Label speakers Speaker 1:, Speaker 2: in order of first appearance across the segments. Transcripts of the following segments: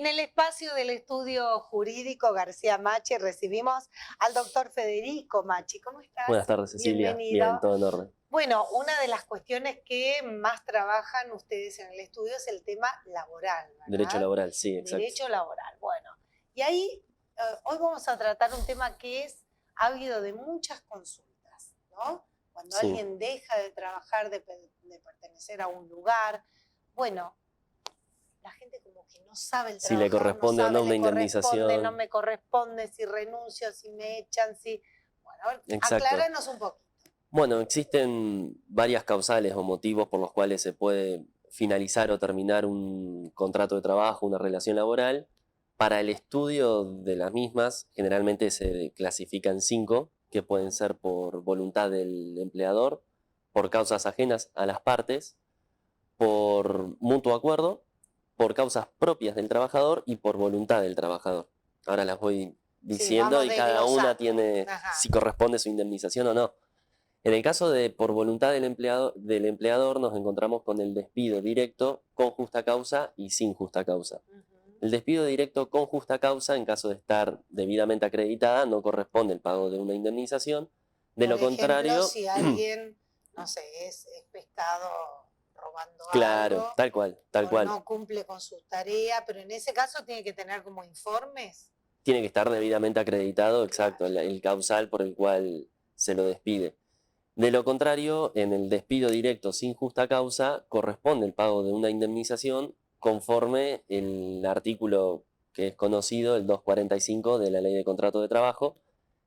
Speaker 1: En el espacio del estudio jurídico García Machi recibimos al doctor Federico Machi. ¿Cómo estás?
Speaker 2: Buenas tardes, Cecilia.
Speaker 1: Bienvenido.
Speaker 2: Bien, todo en orden.
Speaker 1: Bueno, una de las cuestiones que más trabajan ustedes en el estudio es el tema laboral, ¿verdad?
Speaker 2: Derecho laboral, sí, exacto.
Speaker 1: Derecho laboral, bueno. Y ahí hoy vamos a tratar un tema que es ávido de muchas consultas, ¿no? Cuando
Speaker 2: Sí.
Speaker 1: alguien deja de trabajar, de pertenecer a un lugar, bueno, la gente como que no sabe el trabajar,
Speaker 2: si le corresponde
Speaker 1: no sabe,
Speaker 2: o no una indemnización.
Speaker 1: no me corresponde, si renuncio, si me echan, si... Bueno, a ver,
Speaker 2: Exacto.
Speaker 1: acláranos un poquito.
Speaker 2: Bueno, existen varias causales o motivos por los cuales se puede finalizar o terminar un contrato de trabajo, una relación laboral. Para el estudio de las mismas, generalmente se clasifican 5, que pueden ser por voluntad del empleador, por causas ajenas a las partes, por mutuo acuerdo, por causas propias del trabajador y por voluntad del trabajador. Ahora las voy diciendo y cada una tiene si corresponde su indemnización o no. En el caso de por voluntad del empleador nos encontramos con el despido directo con justa causa y sin justa causa. El despido directo con justa causa, en caso de estar debidamente acreditada, no corresponde el pago de una indemnización. De lo contrario,
Speaker 1: si alguien, no sé, es pescado robando
Speaker 2: claro,
Speaker 1: algo,
Speaker 2: tal cual.
Speaker 1: No cumple con su tarea, pero en ese caso tiene que tener como informes.
Speaker 2: Tiene que estar debidamente acreditado, exacto, el causal por el cual se lo despide. De lo contrario, en el despido directo sin justa causa, corresponde el pago de una indemnización conforme el artículo que es conocido, el 245 de la Ley de Contrato de Trabajo,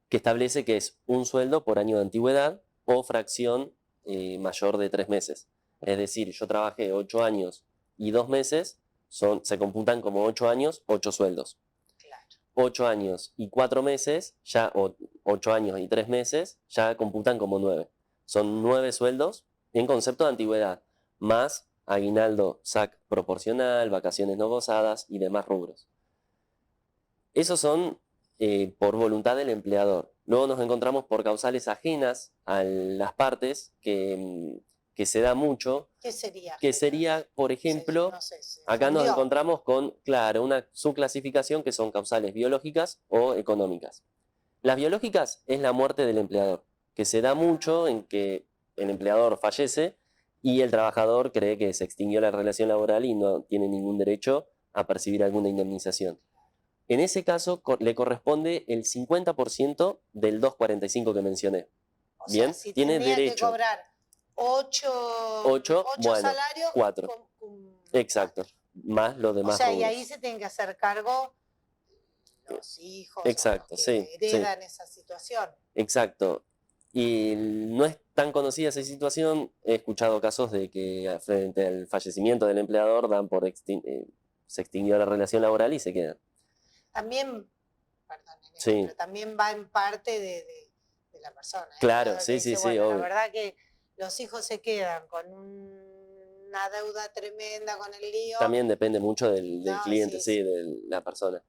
Speaker 2: que establece que es un sueldo por año de antigüedad o fracción mayor de 3 meses. Es decir, yo trabajé 8 años y 2 meses, se computan como 8 años, 8 sueldos. 8 años y 4 meses, o 8 años y 3 meses, ya computan como 9. Son 9 sueldos en concepto de antigüedad, más aguinaldo, SAC proporcional, vacaciones no gozadas y demás rubros. Esos son por voluntad del empleador. Luego nos encontramos por causales ajenas a las partes, que se da mucho.
Speaker 1: ¿Qué sería?
Speaker 2: Que sería, por ejemplo, acá nos encontramos con, claro, una subclasificación que son causales biológicas o económicas. Las biológicas es la muerte del empleador, que se da mucho en que el empleador fallece y el trabajador cree que se extinguió la relación laboral y no tiene ningún derecho a percibir alguna indemnización. En ese caso le corresponde el 50% del 245 que mencioné.
Speaker 1: O sea, si tiene derecho. Que cobrar 8 salarios,
Speaker 2: 4. Exacto. Más los demás.
Speaker 1: O sea, rubros. Y ahí se tienen que hacer cargo los hijos.
Speaker 2: Exacto,
Speaker 1: los que heredan esa situación.
Speaker 2: Exacto. Y no es tan conocida esa situación. He escuchado casos de que frente al fallecimiento del empleador dan por se extinguió la relación laboral y se quedan.
Speaker 1: También, pero también va en parte de la persona.
Speaker 2: Claro,
Speaker 1: sí,
Speaker 2: obvio.
Speaker 1: La verdad que los hijos se quedan con una deuda tremenda, con el lío.
Speaker 2: También depende mucho del cliente, de la persona.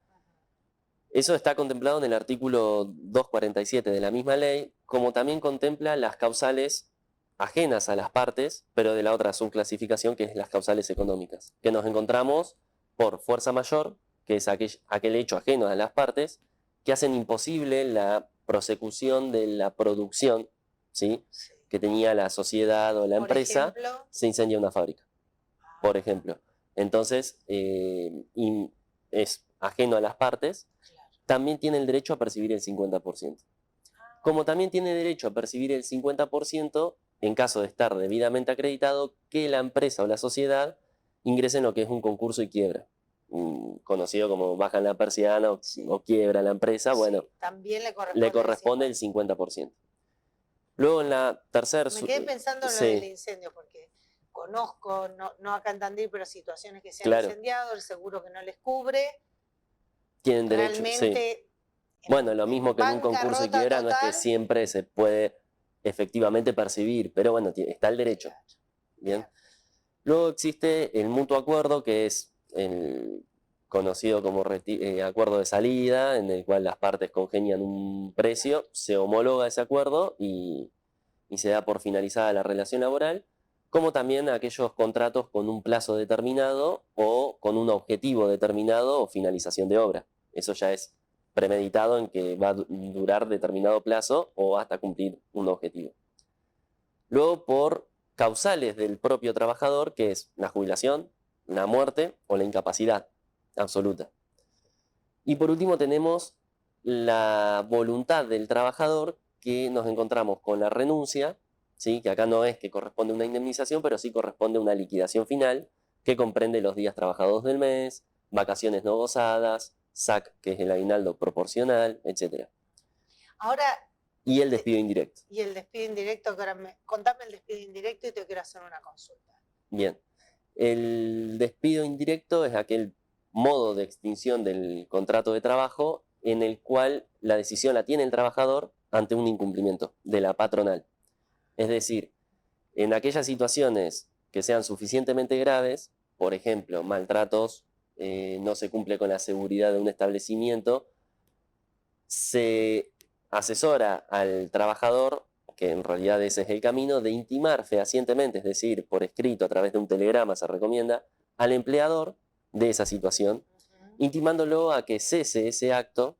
Speaker 2: Eso está contemplado en el artículo 247 de la misma ley, como también contempla las causales ajenas a las partes, pero de la otra subclasificación, que es las causales económicas, que nos encontramos por fuerza mayor, que es aquel hecho ajeno a las partes, que hacen imposible la prosecución de la producción, ¿sí? Que tenía la sociedad o la empresa. Por ejemplo, se incendia una fábrica, por ejemplo. Entonces, es ajeno a las partes. También tiene el derecho a percibir el 50%. Como también tiene derecho a percibir el 50% en caso de estar debidamente acreditado que la empresa o la sociedad ingrese en lo que es un concurso y quiebra. Conocido como bajan la persiana o quiebra la empresa, bueno,
Speaker 1: también
Speaker 2: le corresponde el 50%. Luego en la tercera...
Speaker 1: Me quedé pensando en lo del incendio, porque conozco, no acá en Tandil, pero situaciones que se han incendiado, el seguro que no les cubre.
Speaker 2: Tienen derecho, Bueno, lo mismo que en un concurso y quiebra, no es que siempre se puede efectivamente percibir, pero bueno, está el derecho. Bien. Luego existe el mutuo acuerdo, que es el conocido como acuerdo de salida, en el cual las partes congenian un precio, se homologa ese acuerdo y se da por finalizada la relación laboral. como también aquellos contratos con un plazo determinado o con un objetivo determinado o finalización de obra. Eso ya es premeditado en que va a durar determinado plazo o hasta cumplir un objetivo. Luego, por causales del propio trabajador, que es la jubilación, la muerte o la incapacidad absoluta. Y por último tenemos la voluntad del trabajador, que nos encontramos con la renuncia, ¿sí? Que acá no es que corresponde a una indemnización, pero sí corresponde a una liquidación final, que comprende los días trabajados del mes, vacaciones no gozadas, SAC, que es el aguinaldo proporcional, etc.
Speaker 1: Ahora,
Speaker 2: Y el despido indirecto.
Speaker 1: y el despido indirecto, que ahora contame el despido indirecto y te quiero hacer una consulta.
Speaker 2: Bien. El despido indirecto es aquel modo de extinción del contrato de trabajo en el cual la decisión la tiene el trabajador ante un incumplimiento de la patronal. Es decir, en aquellas situaciones que sean suficientemente graves, por ejemplo, maltratos, no se cumple con la seguridad de un establecimiento, se asesora al trabajador, que en realidad ese es el camino, de intimar fehacientemente, es decir, por escrito, a través de un telegrama se recomienda, al empleador de esa situación, intimándolo a que cese ese acto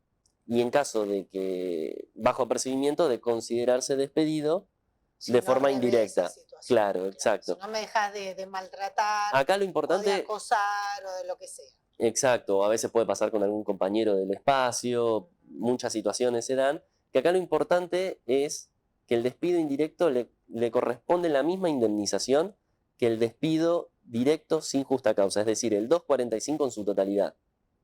Speaker 2: y en caso de que, bajo apercibimiento, de considerarse despedido
Speaker 1: Si
Speaker 2: de
Speaker 1: no
Speaker 2: forma
Speaker 1: revé esa
Speaker 2: indirecta.
Speaker 1: situación,
Speaker 2: Claro, exacto.
Speaker 1: Si no me dejas de maltratar
Speaker 2: Acá lo
Speaker 1: o de
Speaker 2: importante,
Speaker 1: acosar o de lo que sea.
Speaker 2: exacto, a veces puede pasar con algún compañero del espacio, muchas situaciones se dan, que acá lo importante es que el despido indirecto le corresponde la misma indemnización que el despido directo sin justa causa, es decir, el 245 en su totalidad.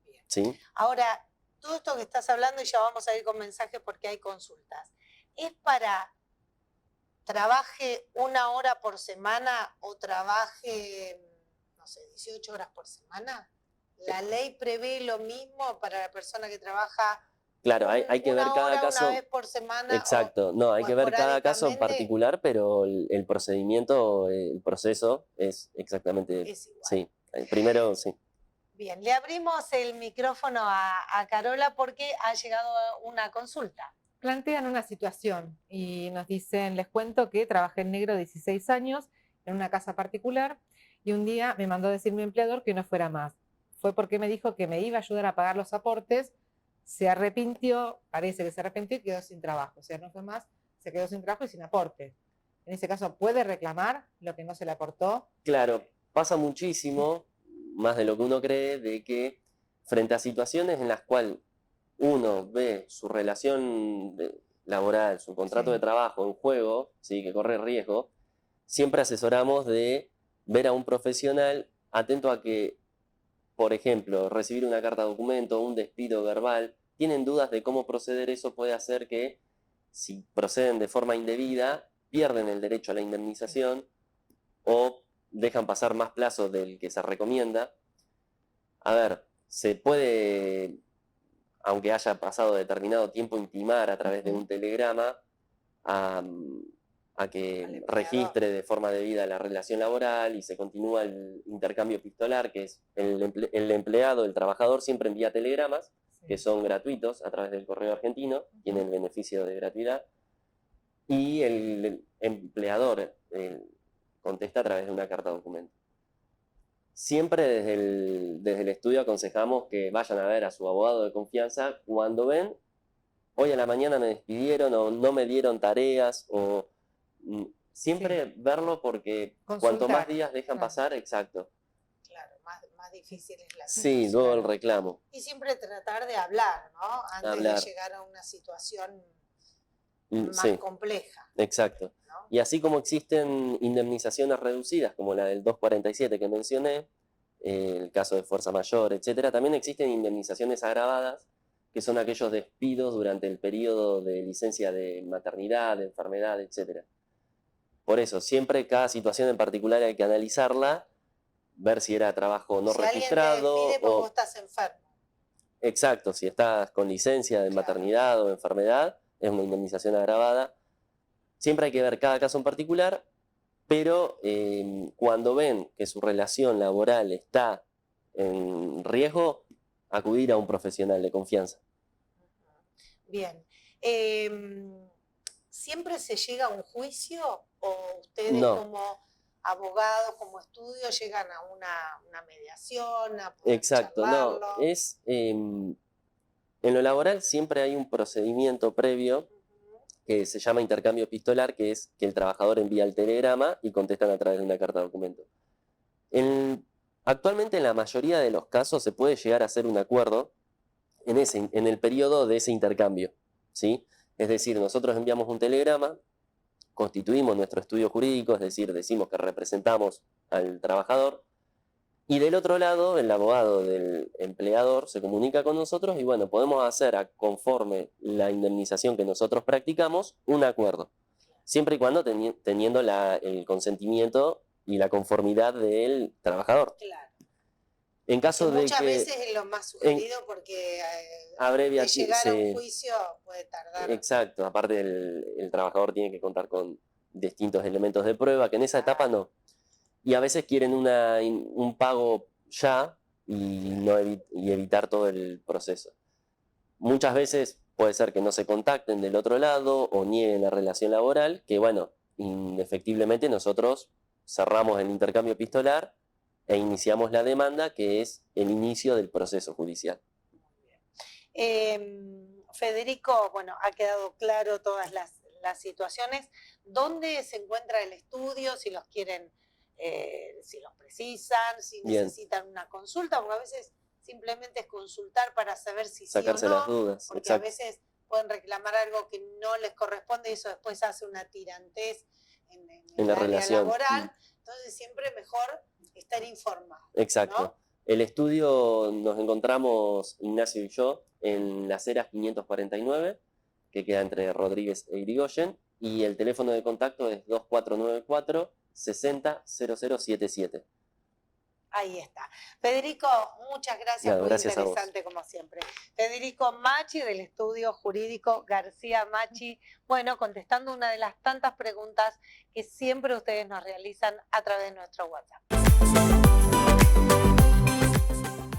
Speaker 1: Bien.
Speaker 2: ¿Sí?
Speaker 1: Ahora, todo esto que estás hablando, y ya vamos a ir con mensajes porque hay consultas, ¿es para trabaje 1 hora por semana o trabaje, no sé, 18 horas por semana? ¿La ley prevé lo mismo para la persona que trabaja
Speaker 2: Claro, hay que ver
Speaker 1: una
Speaker 2: cada
Speaker 1: hora,
Speaker 2: caso.
Speaker 1: una vez por semana?
Speaker 2: Exacto, no, hay
Speaker 1: o
Speaker 2: que ver cada caso en
Speaker 1: esporádicamente?
Speaker 2: particular, pero el procedimiento, el proceso es exactamente,
Speaker 1: Es igual.
Speaker 2: sí, primero, sí.
Speaker 1: Bien, le abrimos el micrófono a Carola porque ha llegado una consulta.
Speaker 3: Plantean una situación y nos dicen, les cuento que trabajé en negro 16 años en una casa particular y un día me mandó decir mi empleador que no fuera más. Fue porque me dijo que me iba a ayudar a pagar los aportes, se arrepintió, parece que se arrepintió y quedó sin trabajo. O sea, no fue más, se quedó sin trabajo y sin aporte. En ese caso, ¿puede reclamar lo que no se le aportó?
Speaker 2: Claro, pasa muchísimo, más de lo que uno cree, de que frente a situaciones en las cuales uno ve su relación laboral, su contrato de trabajo en juego, ¿sí? Que corre riesgo, siempre asesoramos de ver a un profesional atento a que, por ejemplo, recibir una carta de documento, un despido verbal, tienen dudas de cómo proceder, eso puede hacer que, si proceden de forma indebida, pierden el derecho a la indemnización o dejan pasar más plazo del que se recomienda. A ver, se puede, aunque haya pasado determinado tiempo, intimar a través de un telegrama a que registre de forma debida la relación laboral y se continúa el intercambio epistolar, que es el empleado, el trabajador siempre envía telegramas, que son gratuitos a través del correo argentino, tienen el beneficio de gratuidad, y el empleador contesta a través de una carta documento. Siempre desde el estudio aconsejamos que vayan a ver a su abogado de confianza cuando ven, hoy a la mañana me despidieron o no me dieron tareas, o siempre verlo porque cuanto más días dejan pasar, exacto.
Speaker 1: Claro, más difícil es la
Speaker 2: Sí,
Speaker 1: situación.
Speaker 2: luego el reclamo.
Speaker 1: Y siempre tratar de hablar, ¿no? Antes de llegar a una situación más compleja.
Speaker 2: Exacto.
Speaker 1: ¿No?
Speaker 2: Y así como existen indemnizaciones reducidas, como la del 247 que mencioné, el caso de fuerza mayor, etcétera, también existen indemnizaciones agravadas, que son aquellos despidos durante el periodo de licencia de maternidad, de enfermedad, etcétera. Por eso, siempre cada situación en particular hay que analizarla, ver si era trabajo no registrado.
Speaker 1: Si alguien te despide porque vos estás enfermo.
Speaker 2: Exacto, si estás con licencia de maternidad o enfermedad, es una indemnización agravada. Siempre hay que ver cada caso en particular, pero cuando ven que su relación laboral está en riesgo, acudir a un profesional de confianza.
Speaker 1: Bien. ¿Siempre se llega a un juicio o ustedes
Speaker 2: No.
Speaker 1: como abogados como estudio llegan a una mediación, a poder
Speaker 2: Exacto, no,
Speaker 1: charlarlo.
Speaker 2: en lo laboral siempre hay un procedimiento previo que se llama intercambio epistolar, que es que el trabajador envía el telegrama y contestan a través de una carta documento. Actualmente en la mayoría de los casos se puede llegar a hacer un acuerdo en el periodo de ese intercambio, ¿sí? Es decir, nosotros enviamos un telegrama, constituimos nuestro estudio jurídico, es decir, decimos que representamos al trabajador, y del otro lado, el abogado del empleador se comunica con nosotros y bueno, podemos hacer conforme la indemnización que nosotros practicamos, un acuerdo, siempre y cuando teniendo el consentimiento y la conformidad del trabajador.
Speaker 1: Claro.
Speaker 2: En caso de
Speaker 1: muchas
Speaker 2: que
Speaker 1: veces es lo más sugerido porque
Speaker 2: abrevia,
Speaker 1: de llegar a un juicio puede tardar.
Speaker 2: Exacto, aparte el trabajador tiene que contar con distintos elementos de prueba, que en esa etapa no. Y a veces quieren un pago ya y evitar todo el proceso. Muchas veces puede ser que no se contacten del otro lado o nieguen la relación laboral, que bueno, indefectiblemente nosotros cerramos el intercambio epistolar e iniciamos la demanda, que es el inicio del proceso judicial.
Speaker 1: Federico, bueno, ha quedado claro todas las situaciones. ¿Dónde se encuentra el estudio? Si los quieren, si los precisan, si necesitan una consulta, porque a veces simplemente es consultar para saber si
Speaker 2: sacarse
Speaker 1: sí o no,
Speaker 2: las dudas.
Speaker 1: porque
Speaker 2: exacto.
Speaker 1: A veces pueden reclamar algo que no les corresponde y eso después hace una tirantez en la relación laboral. Entonces siempre mejor estar informado.
Speaker 2: Exacto.
Speaker 1: ¿No?
Speaker 2: El estudio nos encontramos, Ignacio y yo, en Las Heras 549, que queda entre Rodríguez e Irigoyen, y el teléfono de contacto es 2494 600077.
Speaker 1: Ahí está. Federico, muchas gracias, muy
Speaker 2: gracias
Speaker 1: interesante como siempre. Federico Macchi del Estudio Jurídico García Macchi, bueno, contestando una de las tantas preguntas que siempre ustedes nos realizan a través de nuestro WhatsApp.